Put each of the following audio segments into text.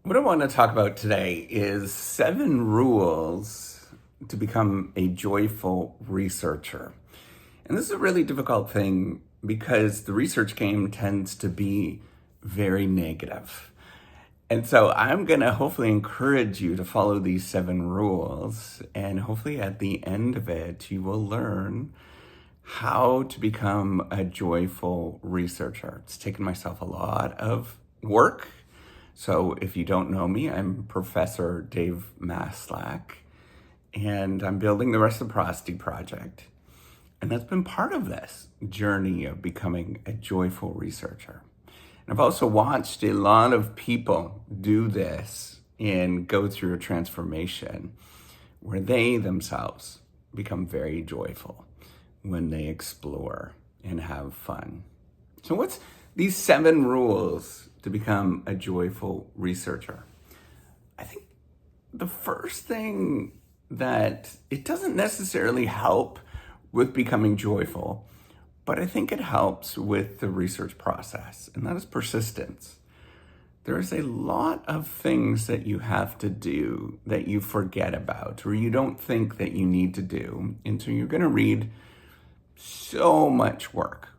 What I want to talk about today is 7 rules to become a joyful researcher. And this is a really difficult thing because the research game tends to be very negative. And so I'm going to hopefully encourage you to follow these 7 rules. And hopefully at the end of it, you will learn how to become a joyful researcher. It's taken myself a lot of work. So if you don't know me, I'm Professor Dave Maslach, and I'm building the Reciprocity Project. And that's been part of this journey of becoming a joyful researcher. And I've also watched a lot of people do this and go through a transformation where they themselves become very joyful when they explore and have fun. So what's these 7 rules to become a joyful researcher? I think the first thing that it doesn't necessarily help with becoming joyful, but I think it helps with the research process, and that is persistence. There's a lot of things that you have to do that you forget about or you don't think that you need to do. And so you're going to read so much work.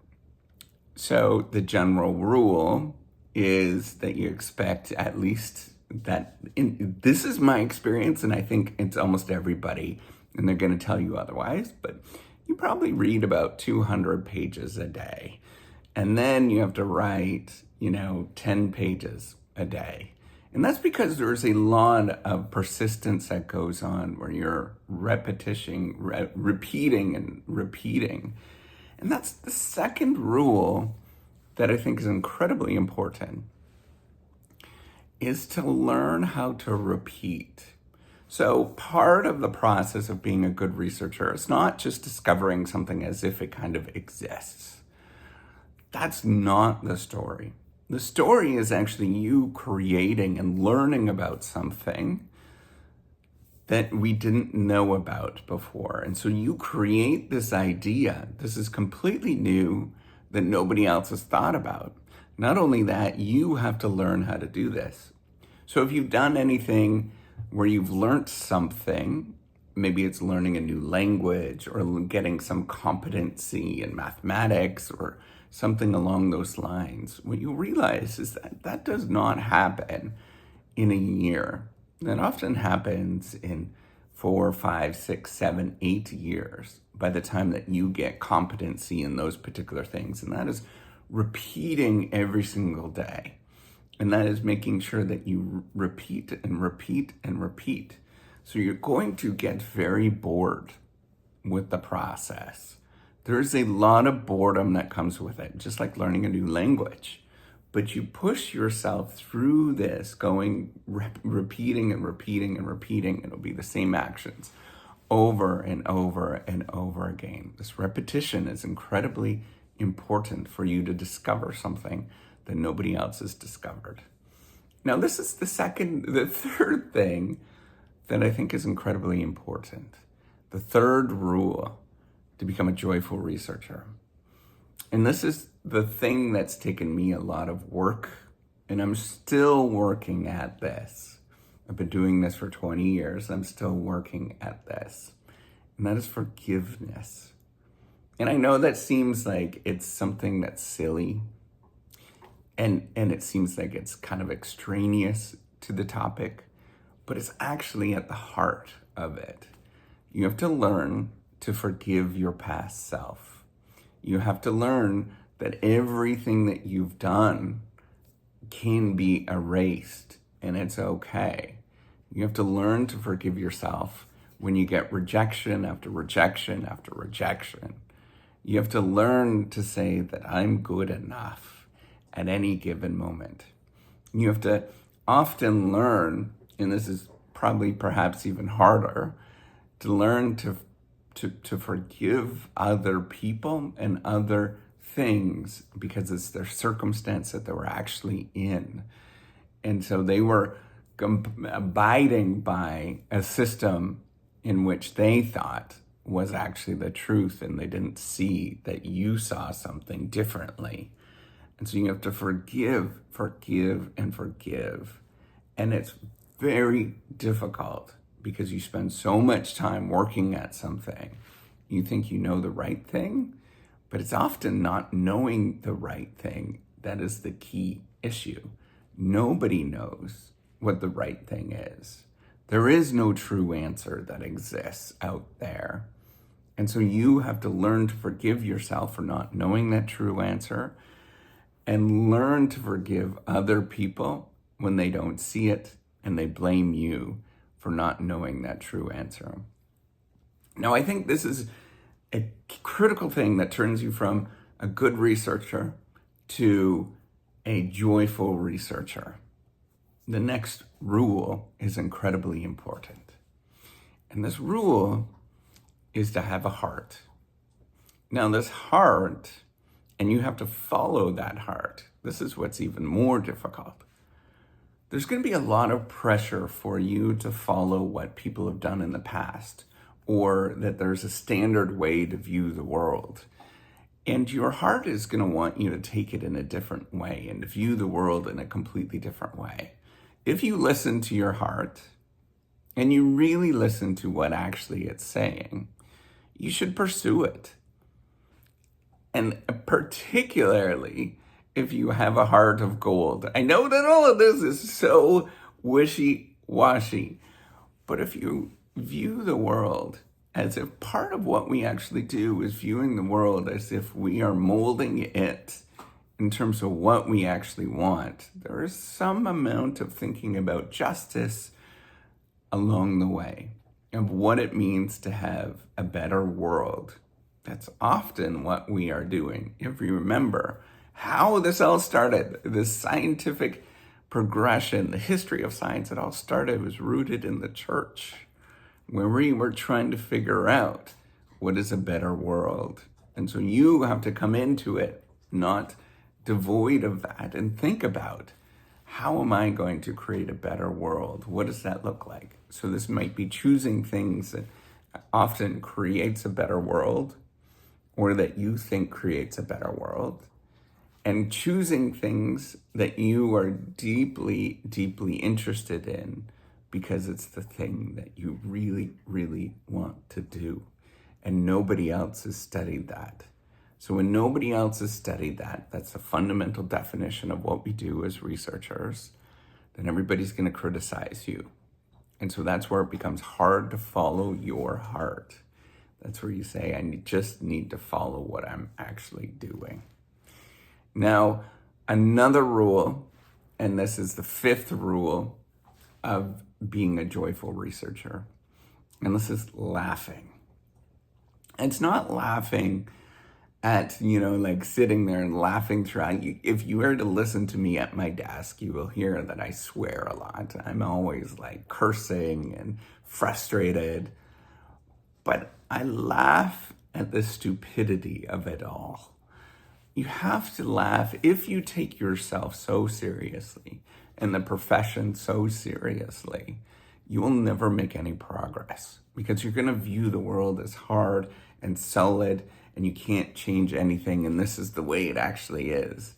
So the general rule is that you expect at least that, this is my experience, and I think it's almost everybody, and they're going to tell you otherwise, but you probably read about 200 pages a day. And then you have to write, 10 pages a day. And that's because there's a lot of persistence that goes on where you're repeating and repeating. And that's the second rule that I think is incredibly important, is to learn how to repeat. So part of the process of being a good researcher is not just discovering something as if it kind of exists. That's not the story. The story is actually you creating and learning about something that we didn't know about before. And so you create this idea. This is completely new that nobody else has thought about. Not only that, you have to learn how to do this. So if you've done anything where you've learned something, maybe it's learning a new language or getting some competency in mathematics or something along those lines, what you realize is that that does not happen in a year. That often happens in 4, 5, 6, 7, 8 years by the time that you get competency in those particular things. And that is repeating every single day. And that is making sure that you repeat and repeat and repeat. So you're going to get very bored with the process. There's a lot of boredom that comes with it, just like learning a new language. But you push yourself through this, repeating and repeating and repeating. It'll be the same actions over and over and over again. This repetition is incredibly important for you to discover something that nobody else has discovered. Now, this is the third thing that I think is incredibly important. The third rule to become a joyful researcher. And this is the thing that's taken me a lot of work, and I'm still working at this. I've been doing this for 20 years. I'm still working at this. And that is forgiveness. And I know that seems like it's something that's silly, and it seems like it's kind of extraneous to the topic, but it's actually at the heart of it. You have to learn to forgive your past self. You have to learn that everything that you've done can be erased, and it's okay. You have to learn to forgive yourself when you get rejection after rejection after rejection. You have to learn to say that I'm good enough at any given moment. You have to often learn, and this is probably perhaps even harder, to learn to forgive other people and other things because it's their circumstance that they were actually in. And so they were abiding by a system in which they thought was actually the truth, and they didn't see that you saw something differently. And so you have to forgive, and And it's very difficult because you spend so much time working at something. You think you know the right thing, but it's often not knowing the right thing that is the key issue. Nobody knows what the right thing is. There is no true answer that exists out there. And so you have to learn to forgive yourself for not knowing that true answer, and learn to forgive other people when they don't see it and they blame you for not knowing that true answer. Now, I think this is a critical thing that turns you from a good researcher to a joyful researcher. The next rule is incredibly important. And this rule is to have a heart. Now, this heart, and you have to follow that heart. This is what's even more difficult. There's going to be a lot of pressure for you to follow what people have done in the past, or that there's a standard way to view the world. And your heart is going to want you to take it in a different way and to view the world in a completely different way. If you listen to your heart and you really listen to what actually it's saying, you should pursue it. And particularly if you have a heart of gold. I know that all of this is so wishy-washy, but if you view the world as if part of what we actually do is viewing the world as if we are molding it in terms of what we actually want, there is some amount of thinking about justice along the way of what it means to have a better world. That's often what we are doing. If you remember how this all started, this scientific progression, the history of science, it all started was rooted in the church, where we were trying to figure out what is a better world. And so you have to come into it not devoid of that and think about, how am I going to create a better world? What does that look like? So this might be choosing things that often creates a better world, or that you think creates a better world, and choosing things that you are deeply, deeply interested in because it's the thing that you really, really want to do. And nobody else has studied that. So when nobody else has studied that, that's the fundamental definition of what we do as researchers, then everybody's going to criticize you. And so that's where it becomes hard to follow your heart. That's where you say, I just need to follow what I'm actually doing. Now, another rule, and this is the fifth rule of being a joyful researcher, and this is laughing. It's not laughing at, like sitting there and laughing throughout. If you were to listen to me at my desk, you will hear that I swear a lot. I'm always like cursing and frustrated. But I laugh at the stupidity of it all. You have to laugh if you take yourself so seriously and the profession so seriously. You will never make any progress because you're going to view the world as hard and solid and you can't change anything, and this is the way it actually is.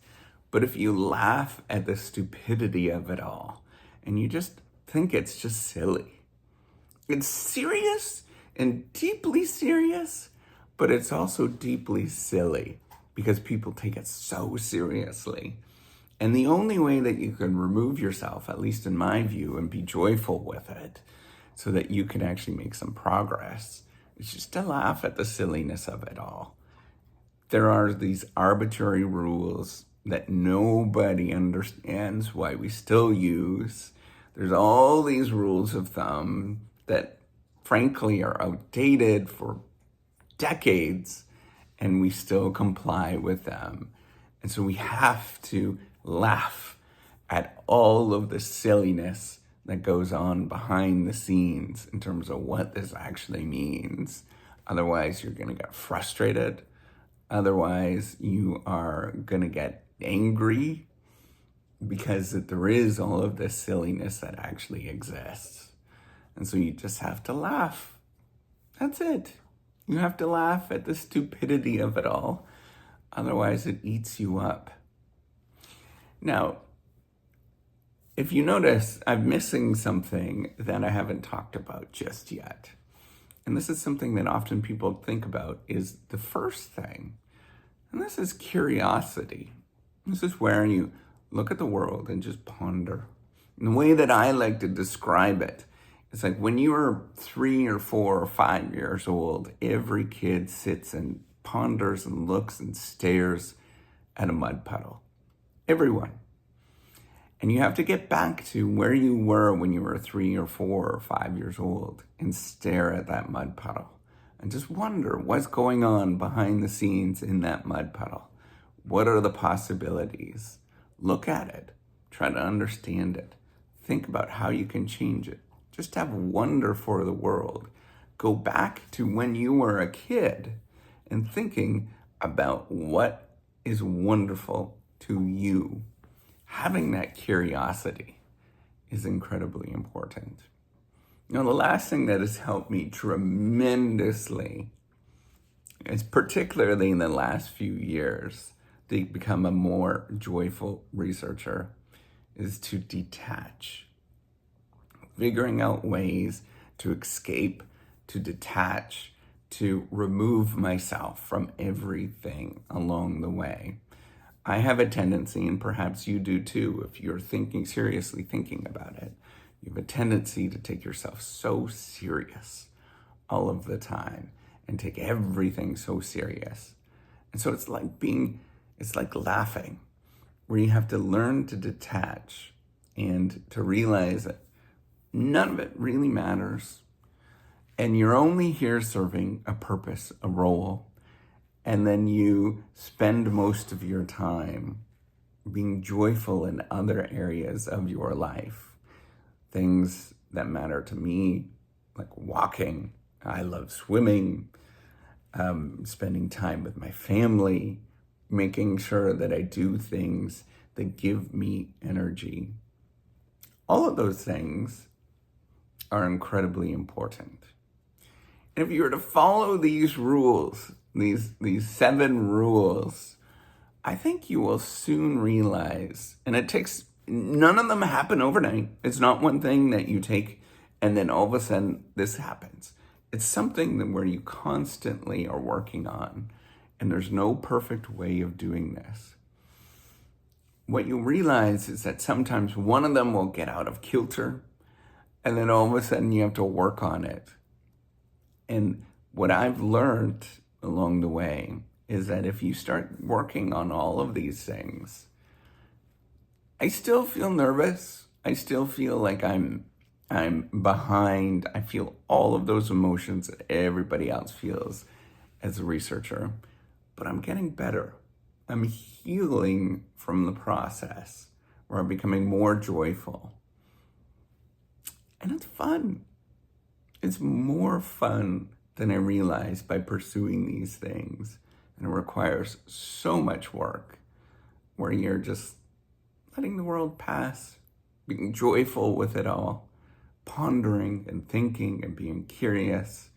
But if you laugh at the stupidity of it all and you just think it's just silly, it's serious and deeply serious, but it's also deeply silly because people take it so seriously. And the only way that you can remove yourself, at least in my view, and be joyful with it so that you can actually make some progress, is just to laugh at the silliness of it all. There are these arbitrary rules that nobody understands why we still use. There's all these rules of thumb that frankly are outdated for decades, and we still comply with them. And so we have to laugh at all of the silliness that goes on behind the scenes in terms of what this actually means. Otherwise, you're going to get frustrated. Otherwise, you are going to get angry because there is all of this silliness that actually exists. And so you just have to laugh. That's it. You have to laugh at the stupidity of it all. Otherwise, it eats you up. Now, if you notice, I'm missing something that I haven't talked about just yet. And this is something that often people think about is the first thing. And this is curiosity. This is where you look at the world and just ponder. And the way that I like to describe it, it's like when you are 3 or 4 or 5 years old, every kid sits and ponders and looks and stares at a mud puddle. Everyone. And you have to get back to where you were when you were 3 or 4 or 5 years old and stare at that mud puddle and just wonder what's going on behind the scenes in that mud puddle. What are the possibilities? Look at it. Try to understand it. Think about how you can change it. Just have wonder for the world. Go back to when you were a kid and thinking about what is wonderful to you. Having that curiosity is incredibly important. You know, the last thing that has helped me tremendously is particularly in the last few years to become a more joyful researcher is to detach. Figuring out ways to escape, to detach, to remove myself from everything along the way. I have a tendency, and perhaps you do too, if you're seriously thinking about it, you have a tendency to take yourself so serious all of the time and take everything so serious. And so it's like laughing, where you have to learn to detach and to realize that none of it really matters. And you're only here serving a purpose, a role. And then you spend most of your time being joyful in other areas of your life. Things that matter to me, like walking. I love swimming, spending time with my family, making sure that I do things that give me energy. All of those things are incredibly important. And if you were to follow these rules, these 7 rules, I think you will soon realize, and none of them happen overnight. It's not one thing that you take and then all of a sudden this happens. It's something where you constantly are working on, and there's no perfect way of doing this. What you'll realize is that sometimes one of them will get out of kilter, and then all of a sudden you have to work on it. And what I've learned along the way is that if you start working on all of these things, I still feel nervous. I still feel like I'm behind. I feel all of those emotions that everybody else feels as a researcher, but I'm getting better. I'm healing from the process where I'm becoming more joyful. And it's fun. It's more fun than I realized by pursuing these things. And it requires so much work where you're just letting the world pass, being joyful with it all, pondering and thinking and being curious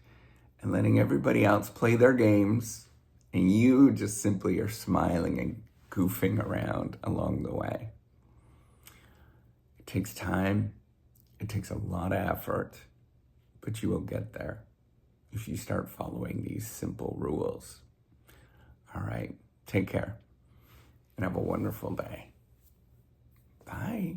and letting everybody else play their games. And you just simply are smiling and goofing around along the way. It takes time. It takes a lot of effort, but you will get there if you start following these simple rules. All right, take care and have a wonderful day. Bye.